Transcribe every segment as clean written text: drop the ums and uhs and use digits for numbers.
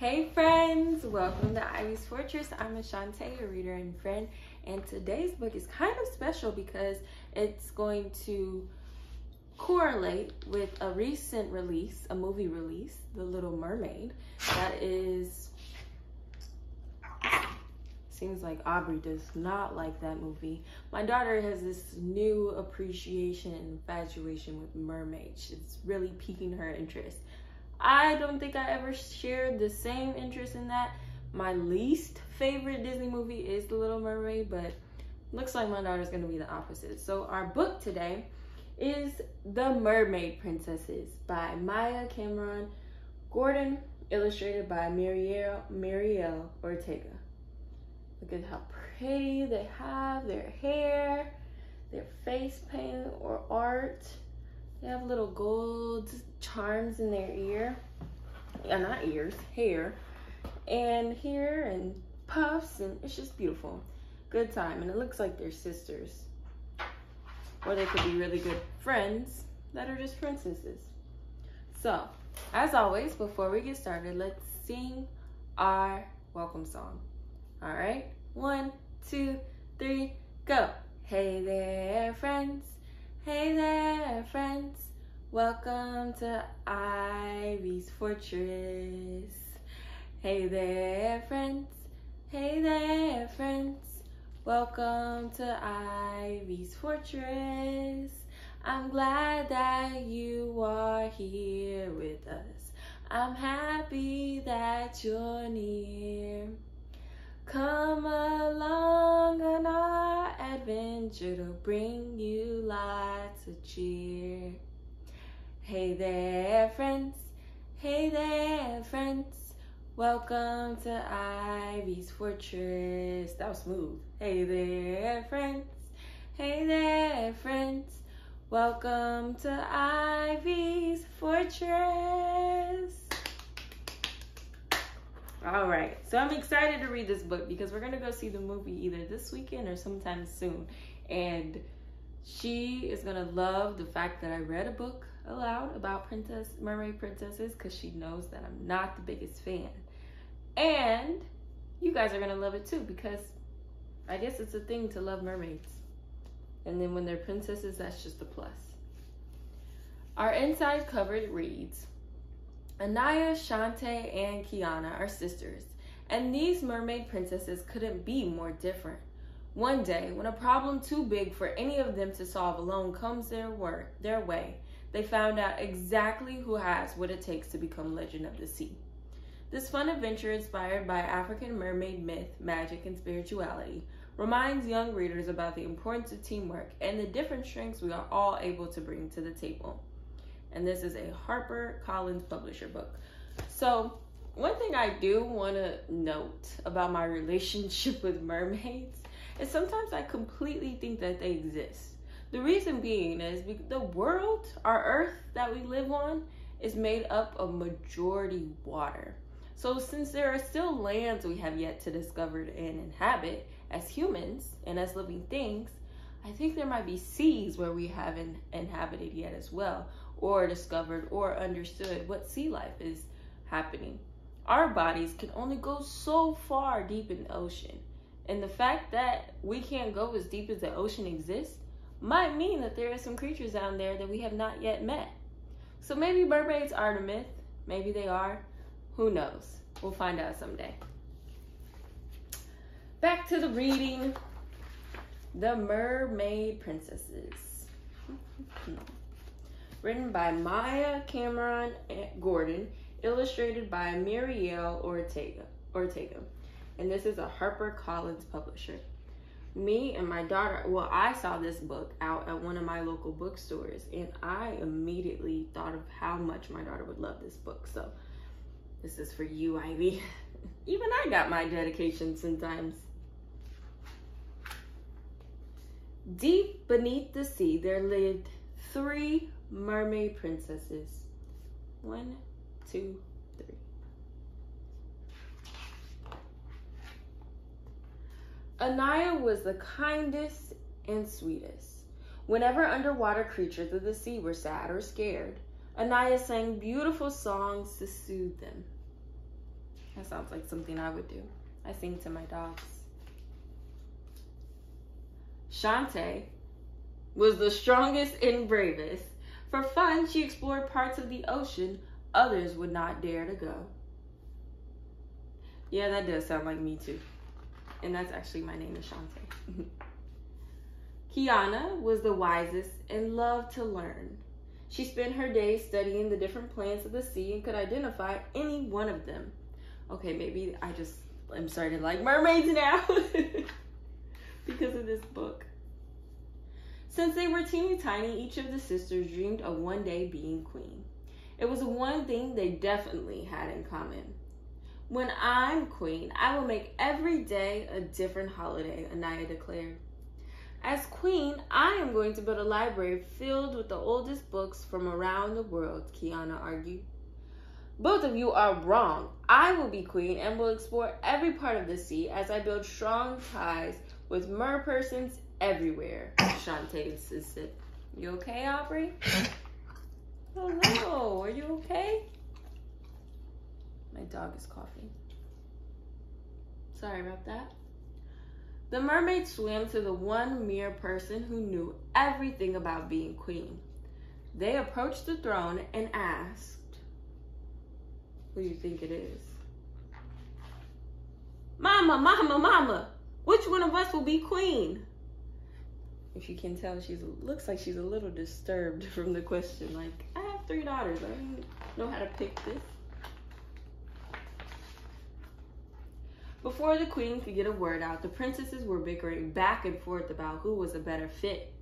Hey friends, welcome to Ivy's Fortress. I'm Ashante, your reader and friend, and today's book is kind of special because it's going to correlate with a recent release, a movie release, The Little Mermaid, that is, seems like Aubrey does not like that movie. My daughter has this new appreciation and infatuation with mermaids. It's really piquing her interest. I don't think I ever shared the same interest in that. My least favorite Disney movie is The Little Mermaid, but looks like my daughter's gonna be the opposite. So our book today is The Mermaid Princesses by Maya Cameron Gordon, illustrated by Mirelle Ortega. Look at how pretty they have their hair, their face paint or art. They have little gold charms in their ear. Yeah, not ears, hair. And here and puffs, and it's just beautiful. Good time. And it looks like they're sisters. Or they could be really good friends that are just princesses. So, as always, before we get started, let's sing our welcome song. All right? 1, 2, 3, go. Hey there, friends. Hey there, friends. Welcome to Ivy's Fortress. Hey there, friends. Hey there, friends. Welcome to Ivy's Fortress. I'm glad that you are here with us. I'm happy that you're near. Come along on our adventure to bring you lots of cheer. Hey there, friends. Hey there, friends. Welcome to Ivy's Fortress. That was smooth. Hey there, friends. Hey there, friends. Welcome to Ivy's Fortress. All right, so I'm excited to read this book because we're gonna go see the movie either this weekend or sometime soon. And she is gonna love the fact that I read a book aloud about Mermaid Princesses because she knows that I'm not the biggest fan. And you guys are gonna love it too because I guess it's a thing to love mermaids. And then when they're princesses, that's just a plus. Our inside cover reads, Anaya, Shante, and Kiana are sisters, and these mermaid princesses couldn't be more different. One day, when a problem too big for any of them to solve alone comes their way, they found out exactly who has what it takes to become Legend of the Sea. This fun adventure, inspired by African mermaid myth, magic, and spirituality, reminds young readers about the importance of teamwork and the different strengths we are all able to bring to the table. And this is a HarperCollins publisher book. So one thing I do want to note about my relationship with mermaids is sometimes I completely think that they exist. The reason being is the world, our earth that we live on, is made up of majority water. So since there are still lands we have yet to discover and inhabit as humans and as living things, I think there might be seas where we haven't inhabited yet as well, or discovered or understood what sea life is happening. Our bodies can only go so far deep in the ocean. And the fact that we can't go as deep as the ocean exists might mean that there are some creatures down there that we have not yet met. So maybe mermaids are the myth. Maybe they are. Who knows? We'll find out someday. Back to the reading. The Mermaid Princesses. Written by Maya Cameron Gordon, illustrated by Mirelle Ortega. And this is a HarperCollins publisher. Me and my daughter, well, I saw this book out at one of my local bookstores, and I immediately thought of how much my daughter would love this book. So this is for you, Ivy. Even I got my dedication sometimes. Deep beneath the sea, there lived 3 mermaid princesses. 1, 2, 3. Anaya was the kindest and sweetest. Whenever underwater creatures of the sea were sad or scared, Anaya sang beautiful songs to soothe them. That sounds like something I would do. I sing to my dogs. Shantae was the strongest and bravest. For fun, she explored parts of the ocean others would not dare to go. Yeah, that does sound like me too. And that's actually my name is Shantae. Kiana was the wisest and loved to learn. She spent her days studying the different plants of the sea and could identify any one of them. Okay, maybe I'm starting to like mermaids now because of this book. Since they were teeny tiny, each of the sisters dreamed of one day being queen. It was one thing they definitely had in common. When I'm queen, I will make every day a different holiday, Anaya declared. As queen, I am going to build a library filled with the oldest books from around the world, Kiana argued. Both of you are wrong. I will be queen and will explore every part of the sea as I build strong ties with merpersons everywhere, Shantae insisted. You okay, Aubrey? Hello, are you okay? My dog is coughing. Sorry about that. The mermaid swam to the one mere person who knew everything about being queen. They approached the throne and asked, who do you think it is? Mama, mama, mama, which one of us will be queen? If you can tell, looks like she's a little disturbed from the question. Like, I have 3 daughters. I don't know how to pick this. Before the queen could get a word out, the princesses were bickering back and forth about who was a better fit.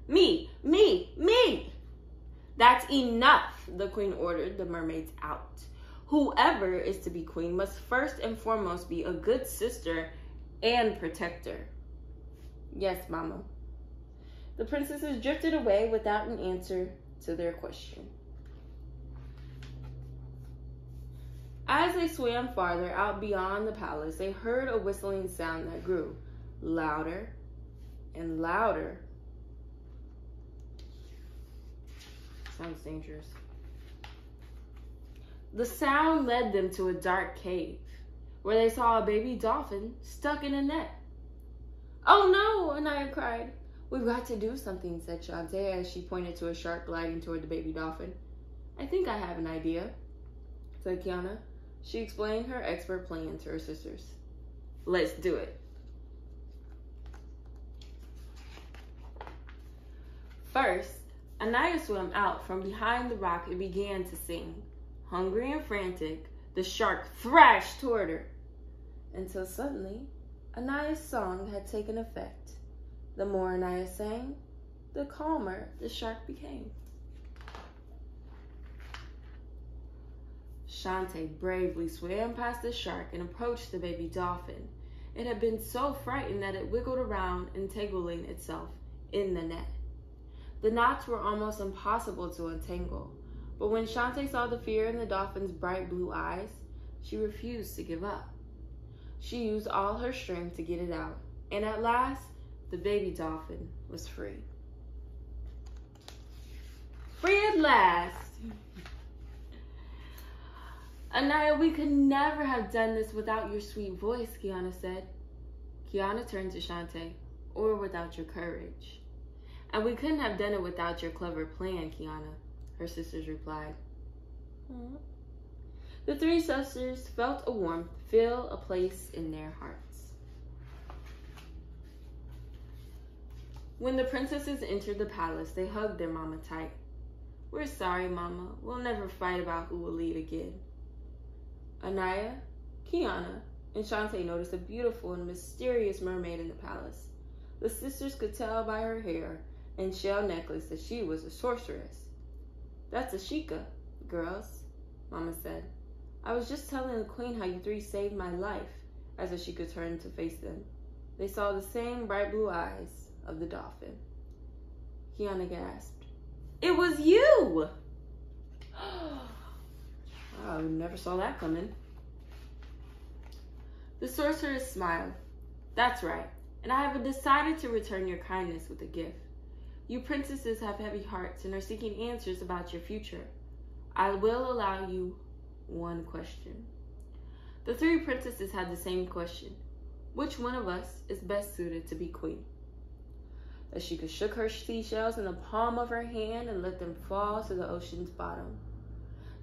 Me, me, me! That's enough, the queen ordered the mermaids out. Whoever is to be queen must first and foremost be a good sister and protector. Yes, Mama. The princesses drifted away without an answer to their question. As they swam farther out beyond the palace, they heard a whistling sound that grew louder and louder. Sounds dangerous. The sound led them to a dark cave, where they saw a baby dolphin stuck in a net. Oh no, Anaya cried. We've got to do something, said Shantae as she pointed to a shark gliding toward the baby dolphin. I think I have an idea, said Kiana. She explained her expert plan to her sisters. Let's do it. First, Anaya swam out from behind the rock and began to sing. Hungry and frantic, the shark thrashed toward her, until suddenly, Anaya's song had taken effect. The more Anaya sang, the calmer the shark became. Shantae bravely swam past the shark and approached the baby dolphin. It had been so frightened that it wiggled around, entangling itself in the net. The knots were almost impossible to untangle, but when Shantae saw the fear in the dolphin's bright blue eyes, she refused to give up. She used all her strength to get it out, and at last, the baby dolphin was free. Free at last! Anaya, we could never have done this without your sweet voice, Kiana said. Kiana turned to Shantae, or without your courage. And we couldn't have done it without your clever plan, Kiana, her sisters replied. Aww. The 3 sisters felt a warmth fill a place in their hearts. When the princesses entered the palace, they hugged their mama tight. We're sorry, Mama. We'll never fight about who will lead again. Anaya, Kiana, and Shantae noticed a beautiful and mysterious mermaid in the palace. The sisters could tell by her hair and shell necklace that she was a sorceress. That's Ashika, girls, Mama said. I was just telling the queen how you 3 saved my life, as Ashika turned to face them. They saw the same bright blue eyes of the dolphin. Kiana gasped. It was you! I never saw that coming. The sorceress smiled. That's right, and I have decided to return your kindness with a gift. You princesses have heavy hearts and are seeking answers about your future. I will allow you one question. The three princesses had the same question. Which one of us is best suited to be queen? As she shook her seashells in the palm of her hand and let them fall to the ocean's bottom.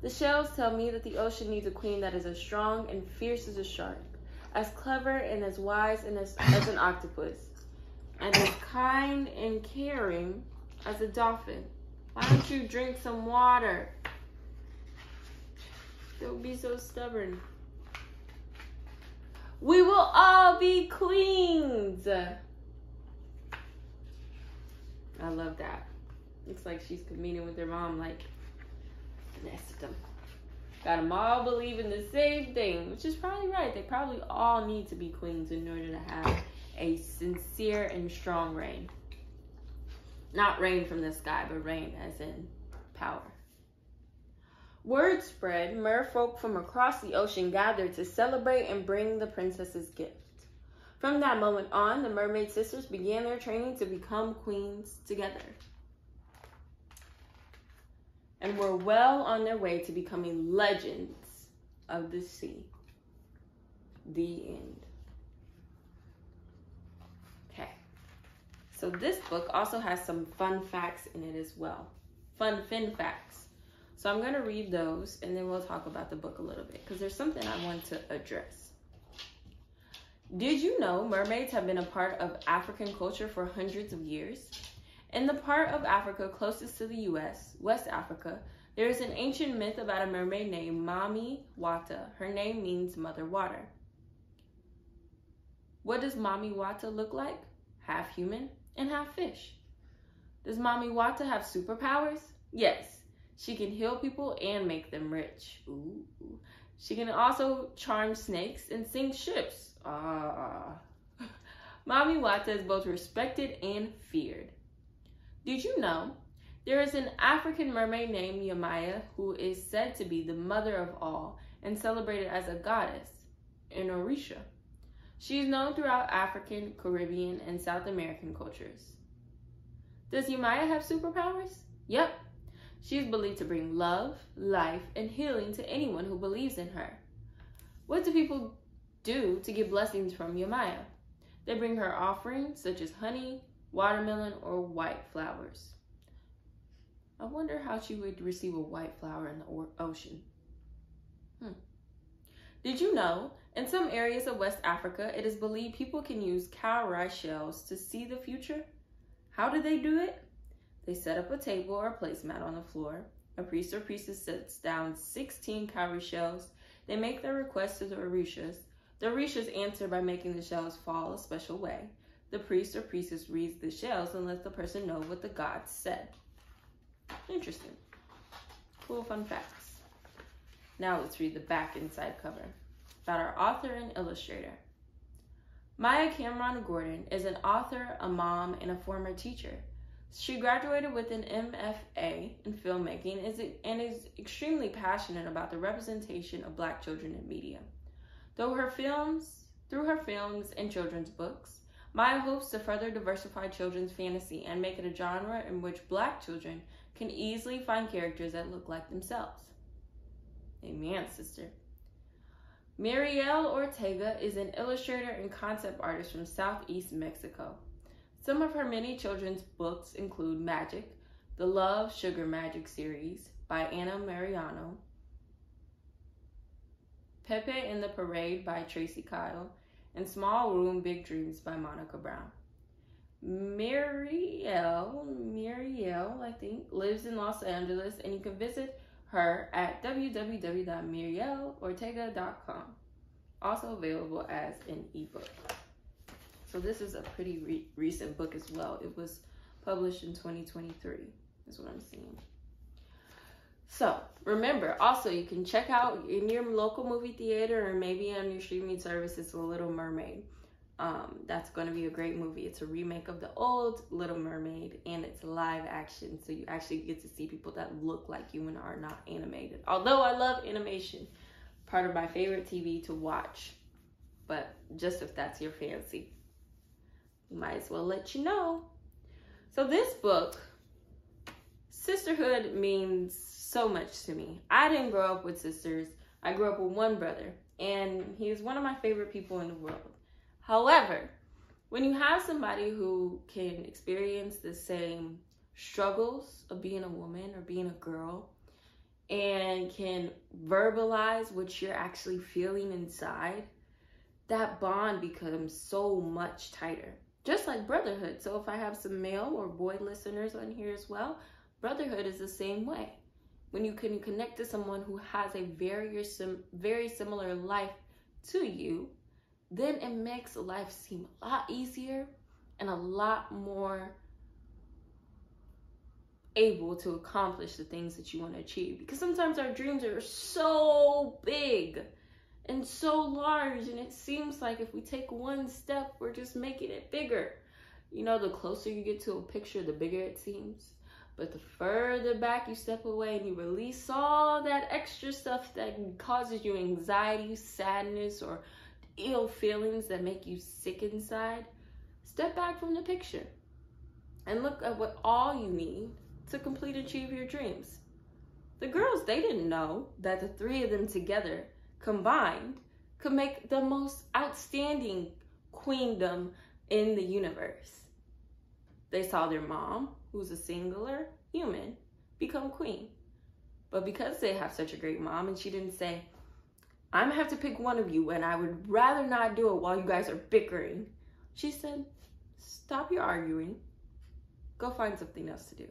The shells tell me that the ocean needs a queen that is as strong and fierce as a shark, as clever and as wise and as an octopus, and as kind and caring as a dolphin. Why don't you drink some water? Don't be so stubborn. We will all be queens. I love that. Looks like she's communing with her mom, like, finessed them. Got them all believing the same thing, which is probably right. They probably all need to be queens in order to have a sincere and strong reign. Not rain from the sky, but rain as in power. Word spread, merfolk from across the ocean gathered to celebrate and bring the princess's gift. From that moment on, the mermaid sisters began their training to become queens together, and were well on their way to becoming legends of the sea. The end. Okay. So this book also has some fun facts in it as well. Fun facts. So I'm going to read those and then we'll talk about the book a little bit because there's something I want to address. Did you know mermaids have been a part of African culture for hundreds of years? In the part of Africa closest to the U.S., West Africa, there is an ancient myth about a mermaid named Mami Wata. Her name means mother water. What does Mami Wata look like? Half human and half fish. Does Mami Wata have superpowers? Yes. She can heal people and make them rich. Ooh. She can also charm snakes and sink ships. Mami Wata is both respected and feared. Did you know there is an African mermaid named Yamaya who is said to be the mother of all and celebrated as a goddess in Orisha? She is known throughout African, Caribbean, and South American cultures. Does Yamaya have superpowers? Yep. She is believed to bring love, life, and healing to anyone who believes in her. What do people do to get blessings from Yamaya? They bring her offerings such as honey, watermelon, or white flowers. I wonder how she would receive a white flower in the ocean. Did you know, in some areas of West Africa, it is believed people can use cowrie shells to see the future? How do they do it? They set up a table or placemat on the floor. A priest or priestess sets down 16 cowrie shells. They make their request to the Orishas. The Orishas answer by making the shells fall a special way. The priest or priestess reads the shells and lets the person know what the gods said. Interesting. Cool fun facts. Now let's read the back inside cover about our author and illustrator. Maya Cameron Gordon is an author, a mom, and a former teacher. She graduated with an MFA in filmmaking and is extremely passionate about the representation of Black children in media. Through her films and children's books, Maya hopes to further diversify children's fantasy and make it a genre in which Black children can easily find characters that look like themselves. Amen, sister. Mirelle Ortega is an illustrator and concept artist from Southeast Mexico. Some of her many children's books include Magic, the Love Sugar Magic series by Anna Mariano, Pepe and the Parade by Tracy Kyle, and Small Room, Big Dreams by Monica Brown. Mirelle, I think, lives in Los Angeles, and you can visit her at www.mirelleortega.com. Also available as an ebook. So this is a pretty recent book as well. It was published in 2023, is what I'm seeing. So remember, also you can check out in your local movie theater or maybe on your streaming services The Little Mermaid. That's going to be a great movie. It's a remake of the old Little Mermaid and it's live action. So you actually get to see people that look like you and are not animated. Although I love animation, part of my favorite TV to watch. But just if that's your fancy, might as well let you know. So this book, sisterhood, means so much to me. I didn't grow up with sisters. I grew up with one brother. and he is one of my favorite people in the world. However, when you have somebody who can experience the same struggles of being a woman or being a girl and can verbalize what you're actually feeling inside, that bond becomes so much tighter. Just like brotherhood. So if I have some male or boy listeners on here as well, brotherhood is the same way. When you can connect to someone who has a very similar life to you, then it makes life seem a lot easier and a lot more able to accomplish the things that you want to achieve. Because sometimes our dreams are so big and so large, and it seems like if we take one step, we're just making it bigger. You know, the closer you get to a picture, the bigger it seems. But the further back you step away and you release all that extra stuff that causes you anxiety, sadness, or ill feelings that make you sick inside, step back from the picture and look at what all you need to complete and achieve your dreams. The girls, they didn't know that the three of them together combined could make the most outstanding queendom in the universe. They saw their mom, who's a singular human, become queen. But because they have such a great mom, and she didn't say, I'm gonna have to pick one of you and I would rather not do it while you guys are bickering, she said, stop your arguing, go find something else to do.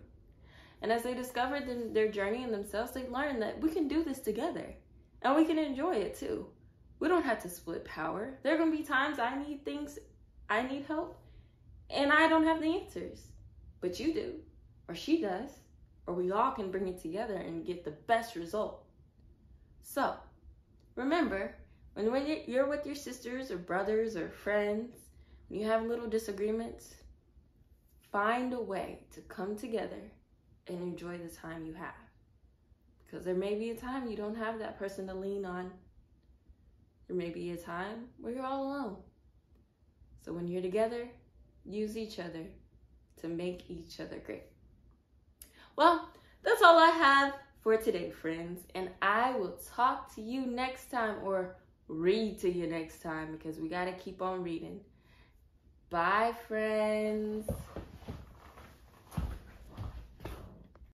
And as they discovered their journey in themselves, they learned that we can do this together and we can enjoy it too. We don't have to split power. There are gonna be times I need help, and I don't have the answers, but you do, or she does, or we all can bring it together and get the best result. So remember, when you're with your sisters or brothers or friends, when you have little disagreements, find a way to come together and enjoy the time you have. Because there may be a time you don't have that person to lean on. There may be a time where you're all alone. So when you're together, use each other to make each other great. Well, that's all I have for today, friends. And I will talk to you next time, or read to you next time, because we got to keep on reading. Bye, friends.